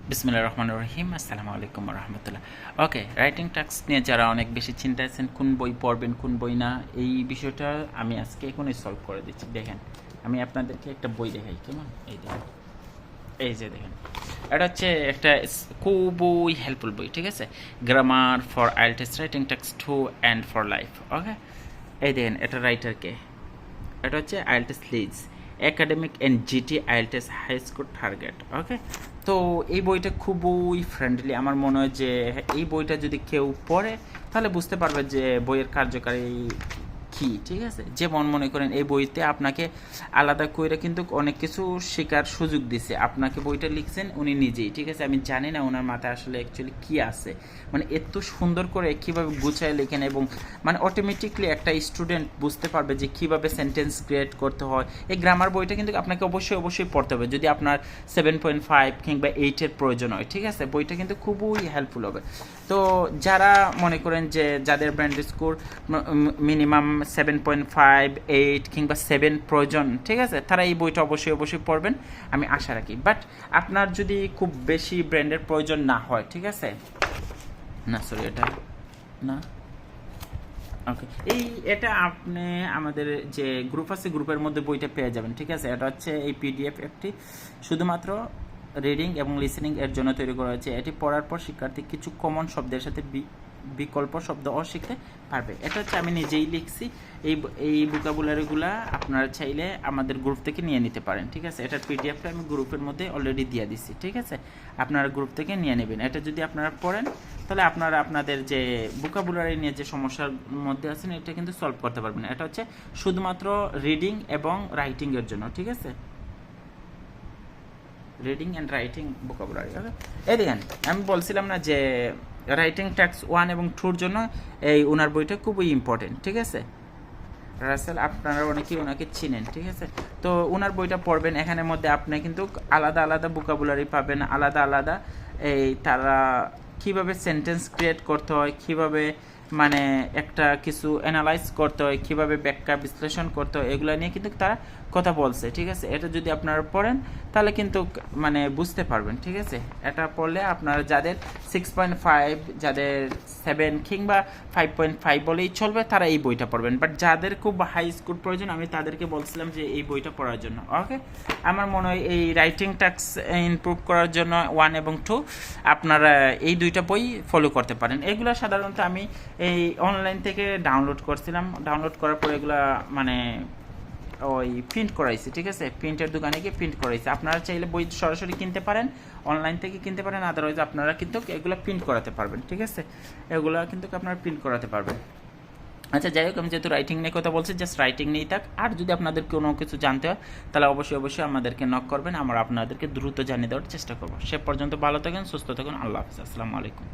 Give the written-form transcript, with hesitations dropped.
বিসমিল্লাহির রহমানির রহিম। আসসালামু আলাইকুম ওয়া রাহমাতুল্লাহ। ওকে, রাইটিং টাস্ক নিয়ে যারা অনেক বেশি চিন্তায় আছেন, কোন বই পড়বেন কোন বই না, এই বিষয়টা আমি আজকে এখনই সলভ করে দিচ্ছি। দেখেন, আমি আপনাদেরকে একটা বই দেখাই, কেমন? এই দেখেন, এই যে দেখেন, এটা হচ্ছে একটা খুবই হেল্পফুল বই, ঠিক আছে? Grammar for IELTS, writing task 2 and for life. Okay, এই দেখেন, এটা রাইটারকে, এটা হচ্ছে IELTS leads academic and GT IELTS high school target. Okay, তো এই বইটা খুবই ফ্রেন্ডলি। আমার মনে হয় যে এই বইটা যদি কেউ পড়ে তাহলে বুঝতে পারবে যে বইয়ের কার্যকারী কি, ঠিক আছে? যেমন মনে করেন এই বইতে আপনাকে আলাদা করে কিন্তু অনেক কিছু শেখার সুযোগ দিছে। আপনাকে বইটা লিখছেন উনি নিজেই, ঠিক আছে? আমি জানি না ওনার মাথায় আসলে অ্যাকচুয়ালি কী আছে, মানে এত সুন্দর করে কীভাবে গুছায় লেখেন, এবং মানে অটোমেটিকলি একটা স্টুডেন্ট বুঝতে পারবে যে কীভাবে সেন্টেন্স ক্রিয়েট করতে হয়। এই গ্রামার বইটা কিন্তু আপনাকে অবশ্যই পড়তে হবে যদি আপনার 7.5 কিংবা 8-এর প্রয়োজন হয়, ঠিক আছে? বইটা কিন্তু খুবই হেল্পফুল হবে। তো যারা মনে করেন যে যাদের ব্র্যান্ড স্কোর মিনিমাম 7.5, 8 কিংবা 7 প্রয়োজন, ঠিক আছে, তারা এই বইটা অবশ্যই পড়বেন, আমি আশা রাখি। বাট আপনার যদি খুব বেশি ব্র্যান্ডের প্রয়োজন না হয়, ঠিক আছে, না সরি এটা না, ওকে, এটা আপনি আমাদের যে গ্রুপ আছে গ্রুপের মধ্যে বইটা পেয়ে যাবেন, ঠিক আছে? এটা হচ্ছে এই পিডিএফ একটি শুধুমাত্র রিডিং এবং লিসেনিং এর জন্য তৈরি করা হয়েছে। এটি পড়ার পর শিক্ষার্থী কিছু কমন শব্দের সাথে বিকল্প শব্দ শিখতে পারবে। এটা হচ্ছে আমি নিজেই লিখছি। এই ভোকাবুলারিগুলা আপনারা চাইলে আমাদের গ্রুপ থেকে নিয়ে নিতে পারেন, ঠিক আছে? এটার পিডিএফটা আমি গ্রুপের মধ্যে অলরেডি দিয়ে দিচ্ছি, ঠিক আছে? আপনারা গ্রুপ থেকে নিয়ে নেবেন। এটা যদি আপনারা পড়েন তাহলে আপনারা আপনাদের যে ভোকাবুলারি নিয়ে যে সমস্যার মধ্যে আছেন এটা কিন্তু সলভ করতে পারবেন। এটা হচ্ছে শুধুমাত্র রিডিং এবং রাইটিংয়ের জন্য, ঠিক আছে? Reading and writing vocabulary. Okay, এই দেখেন, আমি বলছিলাম না যে রাইটিং টাস্ক 1 এবং 2-র জন্য এই ওনার বইটা খুবই ইম্পর্টেন্ট, ঠিক আছে? রাসেল, আপনারা অনেকেই ওনাকে চিনেন, ঠিক আছে? তো ওনার বইটা পড়বেন, এখানের মধ্যে আপনি কিন্তু আলাদা ভোকাবুলারি পাবেন, আলাদা এই তারা কিভাবে সেন্টেন্স ক্রিয়েট করতে হয়, কিভাবে মানে একটা কিছু অ্যানালাইজ করতে হয়, কীভাবে ব্যাখ্যা বিশ্লেষণ করতে হয়, এগুলো নিয়ে কিন্তু তারা কথা বলছে, ঠিক আছে? এটা যদি আপনারা পড়েন তাহলে কিন্তু মানে বুঝতে পারবেন, ঠিক আছে? এটা পড়লে আপনারা যাদের 6.5, যাদের 7 কিংবা 5.5 বলেই চলবে, তারা এই বইটা পড়বেন। বাট যাদের খুব হাই স্কুল প্রয়োজন, আমি তাদেরকে বলছিলাম যে এই বইটা পড়ার জন্য। ওকে, আমার মনে হয় এই রাইটিং টাস্ক ইমপ্রুভ করার জন্য 1 এবং 2 আপনারা এই দুইটা বই ফলো করতে পারেন। এগুলো সাধারণত আমি এই অনলাইন থেকে ডাউনলোড করছিলাম, ডাউনলোড করার পর এগুলা মানে ওই প্রিন্ট করাইছি, ঠিক আছে? প্রিন্টের দোকানে গিয়ে প্রিন্ট করাইছি। আপনারা চাইলে বই সরাসরি কিনতে পারেন, অনলাইন থেকে কিনতে পারেন, আদারওয়াইজ আপনারা কিন্তু এগুলো প্রিন্ট করাতে পারবেন, ঠিক আছে? এগুলো কিন্তু আপনারা প্রিন্ট করাতে পারবেন। আচ্ছা, যাই হোক, আমি যেহেতু রাইটিং নিয়ে কথা বলছি, জাস্ট রাইটিং নিয়েই থাক। আর যদি আপনাদের কোনো কিছু জানতে হয় তাহলে অবশ্যই আমাদেরকে নক করবেন, আমরা আপনাদেরকে দ্রুত জানিয়ে দেওয়ার চেষ্টা করবো। সে পর্যন্ত ভালো থাকেন, সুস্থ থাকুন, আল্লাহ হাফিজ, আসসালামু আলাইকুম।